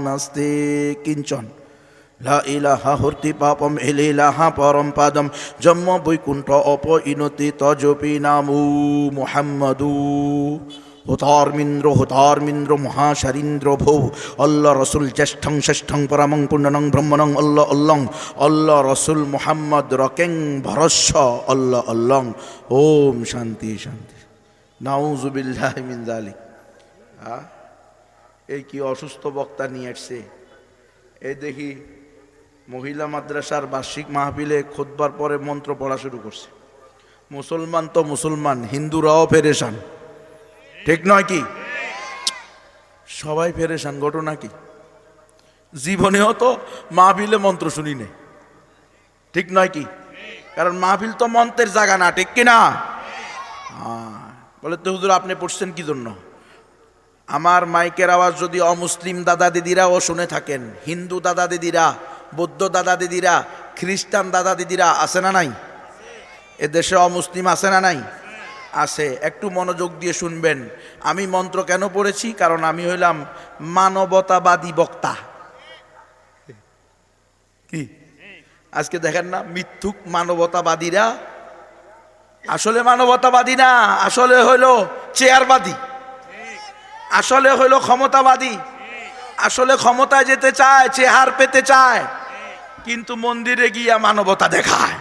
নাস্তে কিঞ্চন লা ইলাহা হর্তি পাপম এলিলাহা পরম পাদম জন্ম বৈকুণ্ঠ অপ ইনতি তজপি নামু মুহাম্মাদু হোতার্মিন্দ্র মহাশারীন্দ্র ভৌ আল্লাহ রসুল জ্যেষ্ঠং শ্রেষ্ঠং পরমং পুণ্যনং ব্রহ্মণং আল্লাহ অল্লং আল্লাহ রসুল মুহাম্মদ রকেং ভরস্য আল্লাহ অল্লং। ওম শান্তি শান্তি। নাউযুবিল্লাহি মিন যালিক। এই কি অসুস্থ বক্তা নিয়ে আসছে। এই দেখি মহিলা মাদ্রাসার বার্ষিক মাহফিলে খুতবার পরে মন্ত্র পড়া শুরু করছে। মুসলমান তো মুসলমান, হিন্দুরাও পেরেশান, ঠিক নয় কি? সবাই পেরেশান। ঘটনা কি? জীবনেও তো মাহফিলে মন্ত্র শুনি নেই, ঠিক নয় কি? কারণ মাহফিল তো মন্ত্রের জায়গা না, ঠিক কিনা? বলে তো হুজুর আপনি পড়ছেন কি জন্য? আমার মাইকের আওয়াজ যদি অমুসলিম দাদা দিদিরাও শুনে থাকেন, হিন্দু দাদা দিদিরা, বৌদ্ধ দাদা দিদিরা, খ্রিস্টান দাদা দিদিরা আছে না নাই? এদেশে অমুসলিম আছে না নাই? আছে। একটু মনোযোগ দিয়ে শুনবেন। আমি মন্ত্র কেন পড়েছি? কারণ আমি হইলাম মানবতাবাদী বক্তা। কি আজকে দেখেন না মিথ্যুক মানবতাবাদীরা আসলে মানবতাবাদী না, আসলে হইল চেয়ারবাদী, আসলে হইল ক্ষমতাবাদী, আসলে ক্ষমতায় যেতে চায়, চেহার পেতে চায়, কিন্তু মন্দিরে গিয়া মানবতা দেখায়।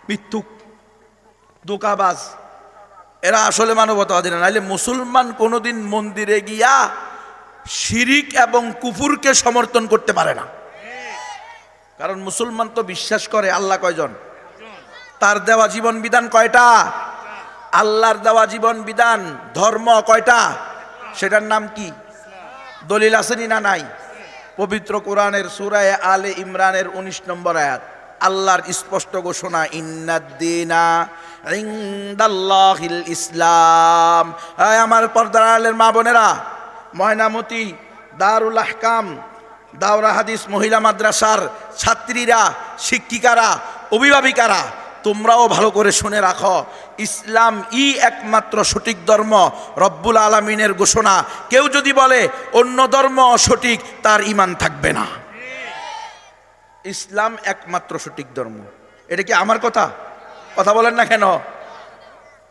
মিথ্যুক, ধোঁকাবাজ, এরা আসলে মানবতাবাদী না। নাইলে মুসলমান কোনোদিন মন্দিরে গিয়া শিরিক এবং কুফুরকে সমর্থন করতে পারে না। কারণ মুসলমান তো বিশ্বাস করে আল্লাহ কয়জন, তার দেওয়া জীবন বিধান কয়টা, আল্লাহর দেওয়া জীবন বিধান ধর্ম কয়টা, সেটার নাম কি? দলিল আসেনি না নাই? পবিত্র কোরআনের সূরা আলে ইমরানের 19 নম্বর আয়াত আল্লাহর স্পষ্ট ঘোষণা, ইন্নাদ্দীনা ইনদাল্লাহিল ইসলাম। আমার পর্দার আলের মা বোনেরা, ময়নামতি দারুল আহকাম দাওরা হাদিস মহিলা মাদ্রাসার ছাত্রীরা, শিক্ষিকারা, অভিভাবিকারা, তোমরাও ভালো করে শুনে রাখো, ইসলাম একমাত্র সঠিক ধর্ম। রব্বুল আলামিনের ঘোষণা, কেউ যদি বলে অন্য ধর্ম সঠিক, তার ঈমান থাকবে না। ইসলাম একমাত্র সঠিক ধর্ম। এটা কি আমার কথা? কথা বলেন না কেন?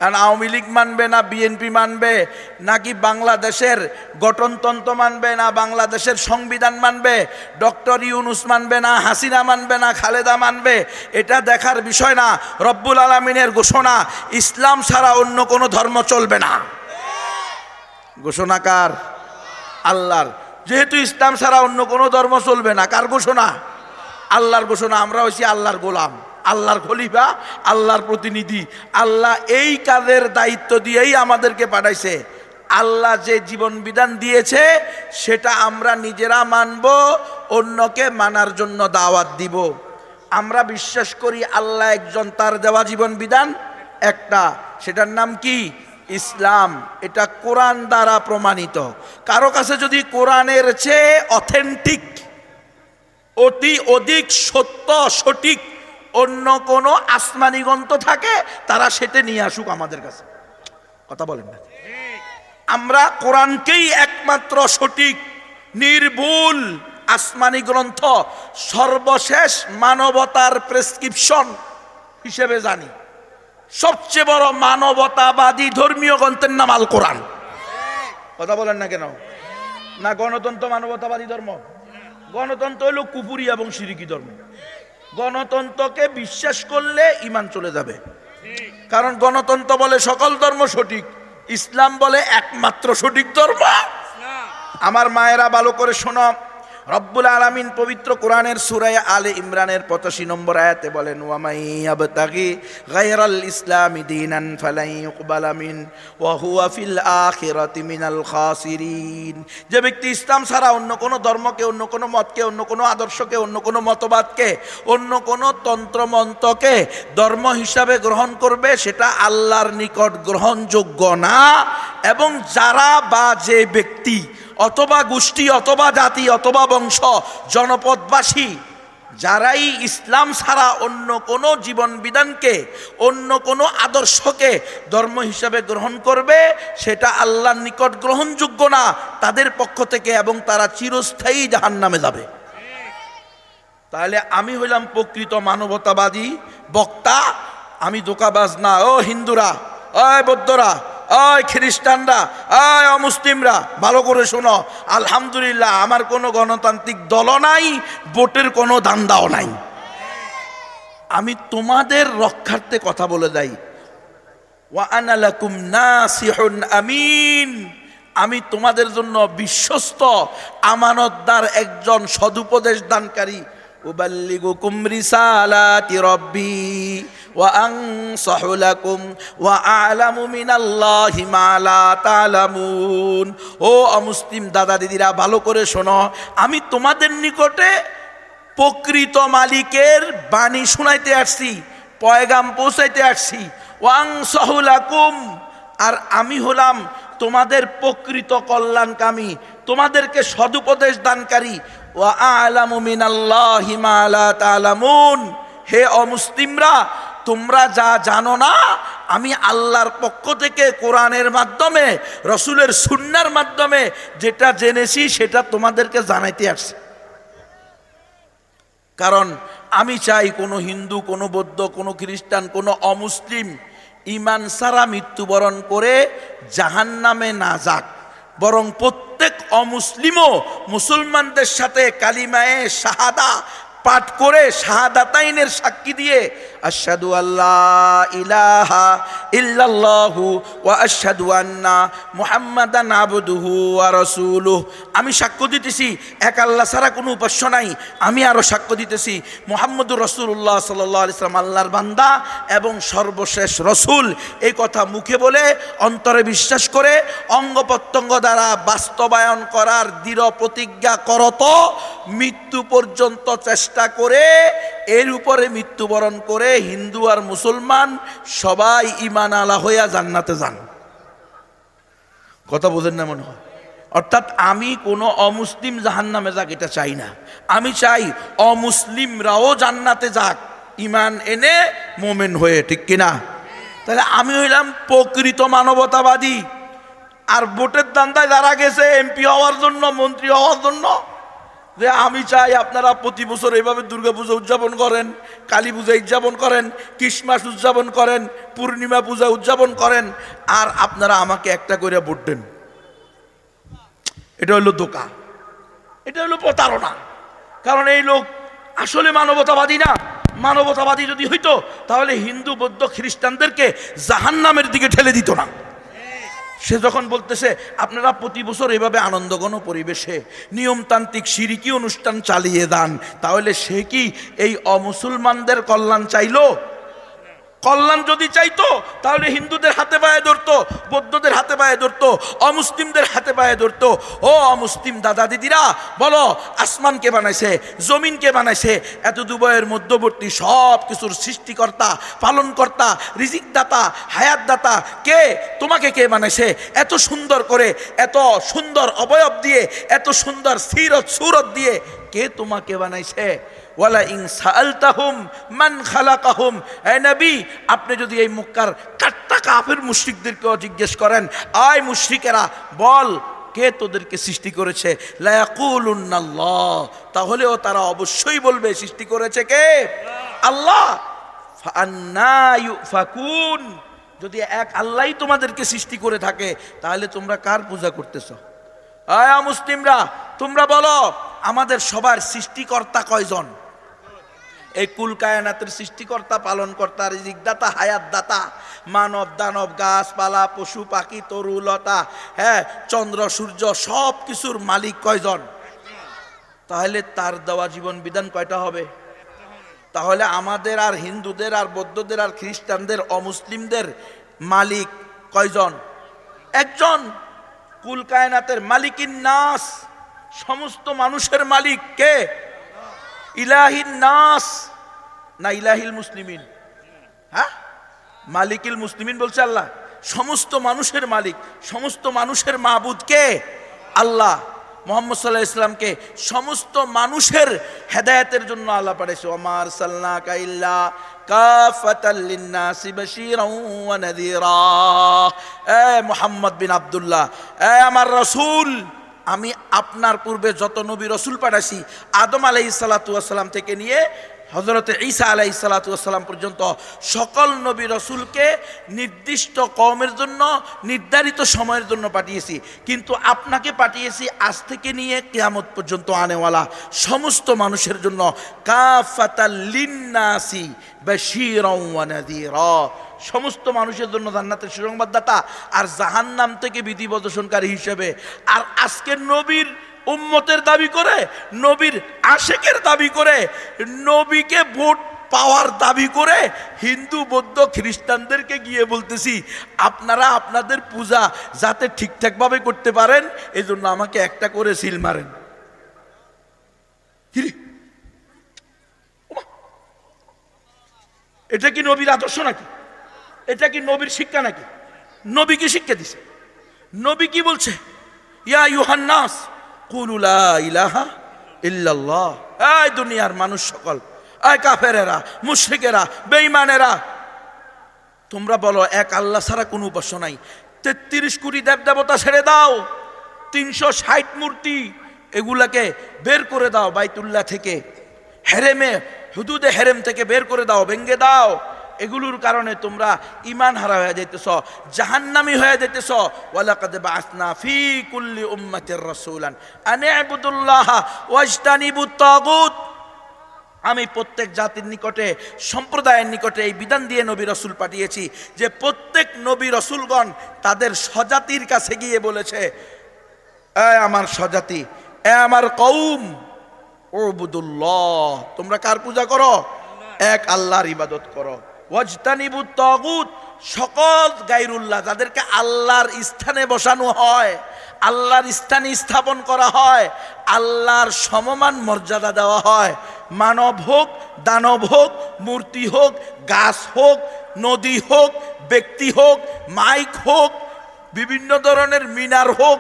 আওয়ামী লীগ মানবে না বিএনপি মানবে, নাকি বাংলাদেশের গঠনতন্ত্র মানবে না বাংলাদেশের সংবিধান মানবে, ডক্টর ইউনূস মানবে না হাসিনা মানবে না খালেদা মানবে, এটা দেখার বিষয় না। রব্বুল আলামিনের ঘোষণা, ইসলাম ছাড়া অন্য কোনো ধর্ম চলবে না। ঘোষণা কার? আল্লাহর। যেহেতু ইসলাম ছাড়া অন্য কোনো ধর্ম চলবে না, কার ঘোষণা? আল্লাহর ঘোষণা। আমরা হইছি আল্লাহর গোলাম, আল্লাহর খলিফা, আল্লাহর প্রতিনিধি। আল্লাহ এই কাজের দায়িত্ব দিয়েই আমাদেরকে পাঠাইছে। আল্লাহ যে জীবন বিধান দিয়েছে সেটা আমরা নিজেরা মানব, অন্যকে মানার জন্য দাওয়াত দিব। আমরা বিশ্বাস করি আল্লাহ একজন, তার দেওয়া জীবন বিধান একটা, সেটার নাম কি? ইসলাম। এটা কোরআন দ্বারা প্রমাণিত। কারো কাছে যদি কোরআনের চেয়ে অথেন্টিক, অতি অধিক সত্য সঠিক অন্য কোনো আসমানি গ্রন্থ থাকে, তারা সেটা নিয়ে আসুক আমাদের কাছে। কথা বলেন না? আমরা কোরআনকেই একমাত্র সঠিক নির্ভুল আসমানি গ্রন্থ, সর্বশেষ মানবতার প্রেসক্রিপশন হিসেবে জানি। সবচেয়ে বড় মানবতাবাদী ধর্মীয় গ্রন্থের নাম আল কোরআন। কথা বলেন না কেন? না গণতন্ত্র মানবতাবাদী ধর্ম? গণতন্ত্র হলো কুফরি এবং শিরকি ধর্ম। গণতন্ত্রকে বিশ্বাস করলে ঈমান চলে যাবে। কারণ গণতন্ত্র বলে সকল ধর্ম সঠিক, ইসলাম বলে একমাত্র সঠিক ধর্ম। আমার মায়েরা ভালো করে শোনো, রব্বুল আলামিন পবিত্র কোরআনের সূরা আলে ইমরানের 85 নম্বর আয়াতে বলেন, ওয়া মান ইয়াবতাগি গায়রাল ইসলামি দীনান ফালাই ইউকবালা মিন ওয়া হুয়া ফিল আখিরাতি মিনাল খাসিরিন। যে ব্যক্তি ইসলাম ছাড়া অন্য কোনো ধর্মকে, অন্য কোনো মতকে, অন্য কোনো আদর্শকে, অন্য কোনো মতবাদকে, অন্য কোনো তন্ত্রমন্ত্রকে ধর্ম হিসাবে গ্রহণ করবে, সেটা আল্লাহর নিকট গ্রহণযোগ্য না। এবং যারা বা যে ব্যক্তি অথবা গোষ্ঠী অথবা জাতি অথবা বংশ জনপদবাসী যারাই ইসলাম ছাড়া অন্য কোনো জীবন বিধানকে, অন্য কোনো আদর্শকে ধর্ম হিসাবে গ্রহণ করবে, সেটা আল্লাহর নিকট গ্রহণযোগ্য না তাদের পক্ষ থেকে, এবং তারা চিরস্থায়ী জাহান্নামে যাবে। তাহলে আমি হইলাম প্রকৃত মানবতাবাদী বক্তা, আমি ধোঁকাবাজ না। ও হিন্দুরা, ওই বৌদ্ধরা, ওই খ্রিস্টানরা, ওই অমুসলিমরা, ভালো করে শোনো। আলহামদুলিল্লাহ, আমার কোনো গণতান্ত্রিক দলও নাই, ভোটের কোনো ধান্দাও নাই। আমি তোমাদের রক্ষার্থে কথা বলে যাই। ওয়া আনা লাকুম নাসিহুন আমিন, আমি তোমাদের জন্য বিশ্বস্ত আমানতদার একজন সদুপদেশ দানকারী। উবাল্লিগুকুম রিসালাতি রাব্বি ওয়া আনসাহু লাকুম ওয়া আ'লামু মিনাল্লাহি মা লা তা'লামুন। ও অমুসলিম দাদা দিদিরা, ভালো করে শোনো। আমি তোমাদের নিকটে প্রকৃত মালিকের বাণী শুনাইতে আসছি, পয়গাম পৌঁছাইতে আসছি। ওয়া আনসাহু লাকুম, আর আমি হলাম তোমাদের প্রকৃত কল্যাণকামী, তোমাদেরকে সদুপদেশ দানকারী। ওয়া আ'লামু মিনাল্লাহি মা লা তা'লামুন, হে অমুসলিমরা, তোমরা যা জানো না, আমি আল্লাহর পক্ষ থেকে কোরআনের মাধ্যমে, রসুলের সুন্নাহর মাধ্যমে যেটা জেনেছি সেটা তোমাদেরকে জানাইতে আসছি। কারণ আমি চাই কোনো হিন্দু, কোনো বৌদ্ধ, কোনো খ্রিস্টান, কোনো অমুসলিম ঈমান ছাড়া মৃত্যুবরণ করে জাহান্নামে না যাক, বরং প্রত্যেক অমুসলিমও মুসলমানদের সাথে কালিমায়ে শাহাদা পাঠ করে, শাহাদাতাইনের সাক্ষী দিয়ে আশহাদু আল্লাহ ইলাহা ইল্লাল্লাহু ওয়া আশহাদু আন্না মুহাম্মাদান আবদুহু ওয়া রাসূলুহু, আমি সাক্ষ্য দিতেছি এক আল্লাহ ছাড়া কোনো উপাস্য নাই। আমি আরো সাক্ষ্য দিতেছি মুহাম্মদুর রাসূলুল্লাহ সাল্লাল্লাহু আলাইহি ওয়াসাল্লাম আল্লাহর বান্দা এবং সর্বশেষ রসূল। এই কথা মুখে বলে, অন্তরে বিশ্বাস করে, অঙ্গ প্রত্যঙ্গ দ্বারা বাস্তবায়ন করার দৃঢ় প্রতিজ্ঞা করত, মৃত্যু পর্যন্ত চেষ্টা করে, এর উপরে মৃত্যুবরণ করে হিন্দু আর মুসলমান সবাই ঈমান আলা হইয়া জান্নাতে যান। কথা বোঝেন না মনে হয়? অর্থাৎ আমি কোনো অমুসলিম জাহান্নামে যাক এটা চাই না, আমি চাই অমুসলিমরাও জান্নাতে যাক ঈমান এনে মোমেন হয়ে, ঠিক কিনা? তাহলে আমি হইলাম প্রকৃত মানবতাবাদী। আর ভোটের দান্দায় যারা গেছে এমপি হওয়ার জন্য, মন্ত্রী হওয়ার জন্য, যে আমি চাই আপনারা প্রতি বছর এইভাবে দুর্গাপূজা উদযাপন করেন, কালী পূজা উদযাপন করেন, ক্রিসমাস উদযাপন করেন, পূর্ণিমা পূজা উদযাপন করেন, আর আপনারা আমাকে একটা করে ভোট দেন। এটা হলো ধোঁকা, এটা হলো প্রতারণা। কারণ এই লোক আসলে মানবতাবাদী না। মানবতাবাদী যদি হইতো তাহলে হিন্দু, বৌদ্ধ, খ্রিস্টানদেরকে জাহান্নামের দিকে ঠেলে দিত না। সে যখন বলতেছে আপনারা প্রতি বছর এভাবে আনন্দঘন পরিবেশে নিয়মতান্ত্রিক শিরকি অনুষ্ঠান চালিয়ে যান, তাহলে সে কি এই অমুসলমানদের কল্যাণ চাইলো? কল্যাণ যদি চাইতো তাহলে হিন্দুদের হাতে পায়ে ধরতো, বৌদ্ধদের হাতে পায়ে ধরতো, অমুসলিমদের হাতে পায়ে ধরতো। ও অমুসলিম দাদা দিদিরা, বলো আসমানকে বানাইছে, জমিনকে বানাইছে, এত দুবয়ের মধ্যবর্তী সব কিছুর সৃষ্টিকর্তা, পালনকর্তা, রিজিক দাতা, হায়াত দাতা কে? তোমাকে কে বানাইছে এত সুন্দর করে, এত সুন্দর অবয়ব দিয়ে, এত সুন্দর সিরত সুরত দিয়ে? কে তোমাকে বানাইছে? ওয়ালা ইন সাআলতাহুম মান খালাকাহুম, হে নবী, আপনি যদি এই মক্কার কাট্টা কাফের মুশরিকদেরকেও জিজ্ঞেস করেন, আয় মুশরিকেরা বল কে তোদেরকে সৃষ্টি করেছে, লা ইয়াকুলুন্নাল্লাহ, তাহলেও তারা অবশ্যই বলবে সৃষ্টি করেছে কে? আল্লাহ। ফাআন্না ইউফাকুন, যদি এক আল্লাহই তোমাদেরকে সৃষ্টি করে থাকে তাহলে তোমরা কার পূজা করতেছ? আয় মুসলিমরা, তোমরা বলো আমাদের সবার সৃষ্টিকর্তা কয়জন? এই কুল কায়নাতের সৃষ্টিকর্তা, পালনকর্তা, রিজিকদাতা, হায়াতদাতা, মানব দানব, গাছপালা, পশু পাখি, তরুলতা, হ্যাঁ, চন্দ্র সূর্য, সব কিছুর মালিক কয়জন? তাহলে তার দেওয়া জীবন বিধান কয়টা হবে? তাহলে আমাদের আর হিন্দুদের আর বৌদ্ধদের আর খ্রিস্টানদের, অমুসলিমদের মালিক কয়জন? একজন। কুল কায়নাতের মালিকিন নাস, সমস্ত মানুষের মালিক কে? ইলাহিন নাস না ইলাহিল মুসলিমিন? হ্যাঁ, মালিকিল মুসলিমিন বলছে আল্লাহ। সমস্ত মানুষের মালিক, সমস্ত মানুষের মাবুদ কে? আল্লাহ। মুহাম্মদ সাল্লাল্লাহু আলাইহি ইসলামকে সমস্ত মানুষের হেদায়েতের জন্য আল্লাহ পাঠাইছে। ওয়া মা আরসালনাকা ইল্লা কাফাতাল লিন্নাসি বাশীরাও ওয়া নাযীরা। এ মুহাম্মদ বিন আব্দুল্লাহ, এ আমার রাসূল, আমি আপনার পূর্বে যত নবী রাসূল পাঠাইছি, আদম আলাইহিস সালাতু ওয়াস সালাম থেকে নিয়ে হযরত ঈসা আলাইহিস সালাতু ওয়াস সালাম পর্যন্ত সকল নবী রাসূলকে নির্দিষ্ট কওমের জন্য নির্ধারিত সময়ের জন্য পাঠিয়েছি, কিন্তু আপনাকে পাঠিয়েছি আজ থেকে নিয়ে কিয়ামত পর্যন্ত আনেওয়ালা সমস্ত মানুষের জন্য কাফাতাল লিন্নাসি বাশীরাও ওয়া নাযীরা, সমস্ত মানুষের জন্য জান্নাতের সুসংবাদদাতা আর জাহান্নাম থেকে বিধি প্রদর্শনকারী হিসেবে। আর আজকে নবীর উম্মতের দাবি করে, নবীর আশেকের দাবি করে, নবীকে ভোট পাওয়ার দাবি করে হিন্দু বৌদ্ধ খ্রিস্টানদেরকে গিয়ে বলতেছি আপনারা আপনাদের পূজা যাতে ঠিকঠাকভাবে করতে পারেন এই জন্য আমাকে একটা করে সিল মারেন। এটা কি নবীর আদর্শ নাকি? এটা কি নবীর শিক্ষা নাকি? নবী কি শিক্ষা দিছে? নবী কি বলছে? ইয়া আইয়ুহান নাস কুলু লা ইলাহা ইল্লাল্লাহ। এই দুনিয়ার মানুষ সকল, এই কাফেরেরা, মুশরিকেরা, বেঈমানেরা, তোমরা বলো এক আল্লাহ ছাড়া কোনো উপাস্য নাই। 33 কোটি দেবদেবতা ছেড়ে দাও, 360 মূর্তি এগুলাকে বের করে দাও বাইতুল্লাহ থেকে, হেরেমে হুদুদে হেরেম থেকে বের করে দাও, ভেঙ্গে দাও। এগুলোর কারণে তোমরা ঈমান হারা হয়ে যাইতেছ, জাহান্নামী হয়ে যাইতেছ। ওয়ালাকাদ বাআসনা ফি কুল্লি উম্মাতির রাসূলান আন ইবুদুল্লাহ ওয়াজতানিবুত তাগুত। আমি প্রত্যেক জাতির নিকটে, সম্প্রদায়ের নিকটে এই বিধান দিয়ে নবী রাসূল পাঠিয়েছি যে প্রত্যেক নবী রাসূলগণ তাদের স্বজাতির কাছে গিয়ে বলেছে, এ আমার স্বজাতি, এ আমার কওম, উবুদুল্লাহ, তোমরা কার পূজা করো? এক আল্লাহর ইবাদত করো। ওয়াজতানিবুত তাগুত, সকল গায়রুল্লাহ যাদেরকে আল্লাহর স্থানে বসানো হয়, আল্লাহর স্থানে স্থাপন করা হয়, আল্লাহর সমমান মর্যাদা দেওয়া হয়, মানব হোক, দানব হোক, মূর্তি হোক, গাছ হোক, নদী হোক, ব্যক্তি হোক, মাইক হোক, বিভিন্ন ধরনের মিনার হোক,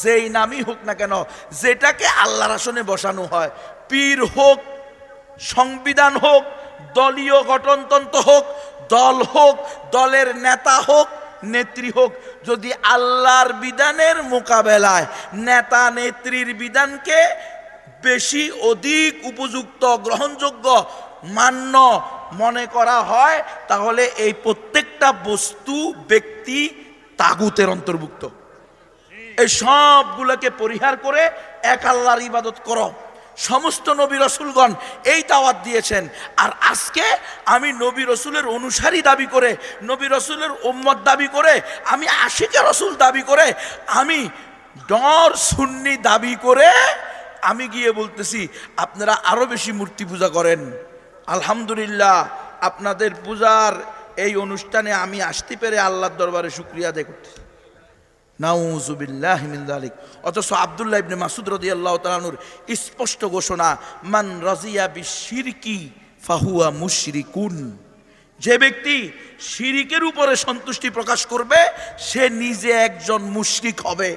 যেই নামই হোক না কেন, যেটাকে আল্লাহর আসনে বসানো হয়, পীর হোক, সংবিধান হোক, দলীয় গঠনতন্ত্র হোক, দল হোক, দলের নেতা হোক, নেত্রী হোক, যদি আল্লাহর বিধানের মোকাবেলায় নেতা নেত্রীর বিধানকে বেশি অধিক উপযুক্ত গ্রহণযোগ্য মান্য মনে করা হয়, তাহলে এই প্রত্যেকটা বস্তু ব্যক্তি তাগুতের অন্তর্ভুক্ত। এই সবগুলোকে পরিহার করে এক আল্লাহর ইবাদত করো। সমস্ত নবী রাসূলগণ এই দাওয়াত দিয়েছেন। আর আজকে আমি নবী রাসূলের অনুসারী দাবি করে, নবী রাসূলের উম্মত দাবি করে, আমি আশিকে রাসূল দাবি করে, আমি ডর সুন্নি দাবি করে আমি গিয়ে বলতেছি আপনারা আরো বেশি মূর্তি পূজা করেন। আলহামদুলিল্লাহ, আপনাদের পূজার এই অনুষ্ঠানে আমি আসতে পেরে আল্লাহর দরবারে শুকরিয়া আদায় করতেছি। নাউযুবিল্লাহি মিন যালিক। অথচ আব্দুল্লাহ ইবনে মাসউদ রাদিয়াল্লাহু তাআলা আনহুর স্পষ্ট ঘোষণা, মান রাজিয়া বিশিরকি ফাহুয়া মুশরিকুন, যে ব্যক্তি শিরিকের উপরে সন্তুষ্টি প্রকাশ করবে সে নিজে একজন মুশরিক হবে।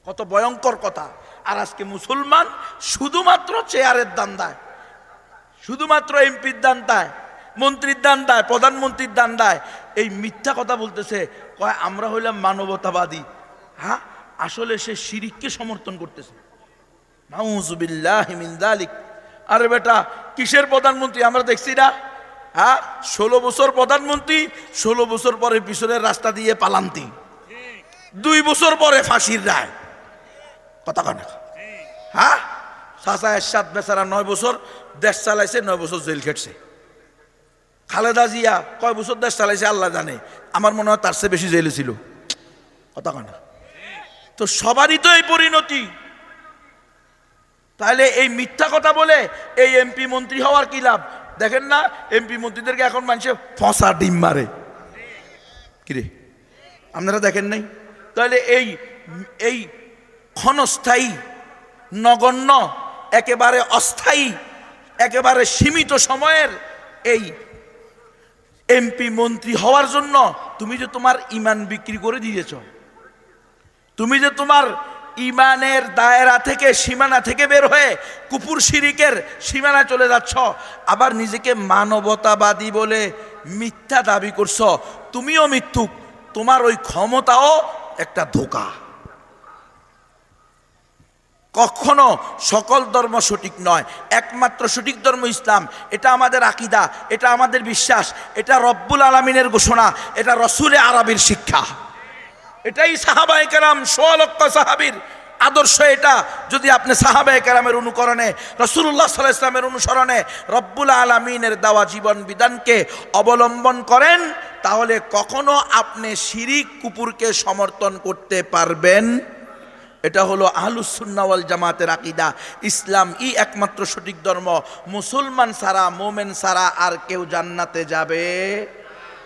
কত ভয়ঙ্কর কথা! আর আজকে মুসলমান শুধুমাত্র চেয়ারের দান দেয়, শুধুমাত্র এমপির দান দেয়, মন্ত্রীর দান দেয়, প্রধানমন্ত্রীর দান দেয়, এই মিথ্যা কথা বলতেছে, কয় আমরা হইলাম মানবতাবাদী। হ্যাঁ, আসলে সে শিরিককে সমর্থন করতেছে। নাউযুবিল্লাহি মিন যালিক। আরে বেটা, কিসের প্রধানমন্ত্রী আমরা দেখছি না? হ্যাঁ, 16 বছর প্রধানমন্ত্রী, 16 বছর পরে পিছনের রাস্তা দিয়ে পালান্তি, 2 বছর পরে ফাঁসির রায়। কথা কয় না? হ্যাঁ, চাচা এরশাদ বেচারা 9 বছর দেশ চালাইছে, 9 বছর জেল খেটছে। খালেদা জিয়া কয় বছর দেশ চালাইছে আল্লাহ জানে, আমার মনে হয় তার চেয়ে বেশি জেলে ছিল। কথা কয় না? তো সবারই তো এই পরিণতি। তাহলে এই মিথ্যা কথা বলে এই এমপি মন্ত্রী হওয়ার কি লাভ? দেখেন না, এমপি মন্ত্রীদেরকে এখন মানুষে ফসা ডিম মারে। কিরে, আপনারা দেখেন নাই? তাহলে এই ক্ষণস্থায়ী, নগণ্য, একেবারে অস্থায়ী, একেবারে সীমিত সময়ের এই এমপি মন্ত্রী হওয়ার জন্য তুমি যে তোমার ঈমান বিক্রি করে দিয়েছ, তুমি যে তোমার ইমানের দায়রা থেকে সীমানা থেকে বের হয়ে কুফর শিরিকের সীমানা চলে যাচ্ছ, আবার নিজেকে মানবতাবাদী বলে মিথ্যা দাবি করছো। তুমিও মিথ্যুক, তোমার ওই ক্ষমতাও একটা ধোঁকা। কখনো সকল ধর্ম সঠিক নয়, একমাত্র সঠিক ধর্ম ইসলাম। এটা আমাদের আকীদা, এটা আমাদের বিশ্বাস, এটা রব্বুল আলামিনের ঘোষণা, এটা রসুলে আরবির শিক্ষা, এটাই সাহাবায়ে কেরাম, ১৬ লক্ষ সাহাবীর আদর্শ এটা। যদি আপনি সাহাবায়ে কেরামের অনুকরণে, রাসূলুল্লাহ সাল্লাল্লাহু আলাইহি ওয়াসাল্লামের অনুসরণে রব্বুল আলামিনের দেওয়া জীবন বিধানকে অবলম্বন করেন, তাহলে কখনো আপনি শিরিক কুফরকে সমর্থন করতে পারবেন। এটা হলো আহলুস সুন্নাহ ওয়াল জামাতের আকীদা। ইসলাম একমাত্র সঠিক ধর্ম। মুসলমান ছাড়া, মোমেন ছাড়া আর কেউ জান্নাতে যাবে